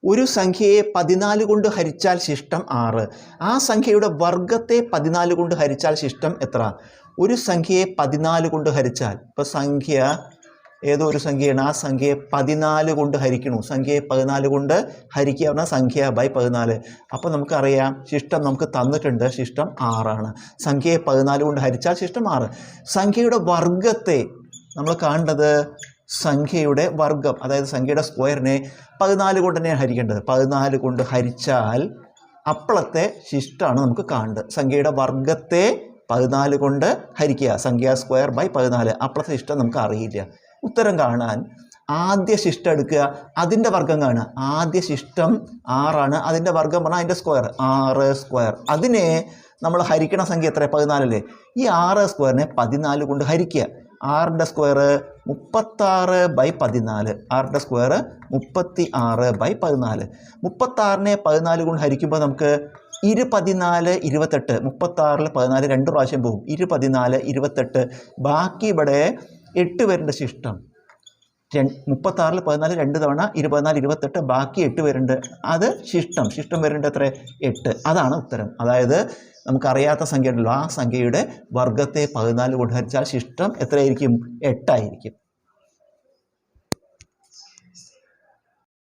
ഒരു സംഖ്യയെ 14 കൊണ്ട് ഹരിച്ചാൽ ശിഷ്ടം 6. ആ സംഖ്യയുടെ വർഗത്തെ 14 കൊണ്ട് ഹരിച്ചാൽ ശിഷ്ടം എത്ര? ഒരു സംഖ്യയെ 14 കൊണ്ട് ഹരിച്ചാൽ, ഇപ്പോൾ സംഖ്യ ഏതോ ഒരു സംഖ്യയാണ്, ആ സംഖ്യയെ 14 കൊണ്ട് ഹരിക്കണു. സംഖ്യയെ 14 കൊണ്ട് ഹരിക്കുക പറഞ്ഞാൽ സംഖ്യ ബൈ 14. അപ്പോൾ നമുക്കറിയാം ശിഷ്ടം നമുക്ക് തന്നിട്ടുണ്ട്, ശിഷ്ടം 6 സംഖ്യയെ 14 കൊണ്ട് ഹരിച്ചാൽ ശിഷ്ടം 6. സംഖ്യയുടെ വർഗത്തെ നമ്മൾ കാണേണ്ടത് സംഖ്യയുടെ വർഗം, അതായത് സംഖ്യയുടെ സ്ക്വയറിനെ 14 കൊണ്ട് തന്നെയാണ് ഹരിക്കേണ്ടത്. 14 കൊണ്ട് ഹരിച്ചാൽ അപ്പോഴത്തെ ശിഷ്ടമാണ് നമുക്ക് കാണേണ്ടത്. സംഖ്യയുടെ വർഗത്തെ 14 കൊണ്ട് ഹരിക്കുക, സംഖ്യ സ്ക്വയർ ബൈ 14. അപ്പോഴത്തെ ശിഷ്ടം നമുക്ക് അറിയില്ല. ഉത്തരം കാണാൻ ആദ്യ ശിഷ്ടം എടുക്കുക, അതിൻ്റെ വർഗം കാണുക. ആദ്യ ശിഷ്ടം 6, അതിൻ്റെ വർഗം പറഞ്ഞാൽ അതിൻ്റെ സ്ക്വയർ 6 സ്ക്വയർ. അതിനെ നമ്മൾ ഹരിക്കണ സംഖ്യ എത്ര? 14 അല്ലേ? ഈ 6 സ്ക്വയറിനെ 14 കൊണ്ട് ഹരിക്കുക. 6ൻ്റെ സ്ക്വയർ 36 ബൈ 14. 6ൻ്റെ സ്ക്വയർ 36 ബൈ 14. 36നെ 14 കൊണ്ട് ഹരിക്കുമ്പോൾ നമുക്ക് 14 28. 36ൽ 14 2 പ്രാവശ്യം പോകും. 14 28. ബാക്കി ഇവിടെ 8 പേരുടെ ശിഷ്ടം. 36ൽ 14 2 തവണ 24 28, ബാക്കി 8 പേരുണ്ട്. അത് ശിഷ്ടം വരുന്നുണ്ട് എത്ര? 8. അതാണ് ഉത്തരം. അതായത് നമുക്കറിയാത്ത സംഖ്യ ഉണ്ടല്ലോ, ആ സംഖ്യയുടെ വർഗത്തെ 14 കൊണ്ട് ഹരിച്ചാൽ ശിഷ്ടം എത്രയായിരിക്കും? 8 ആയിരിക്കും.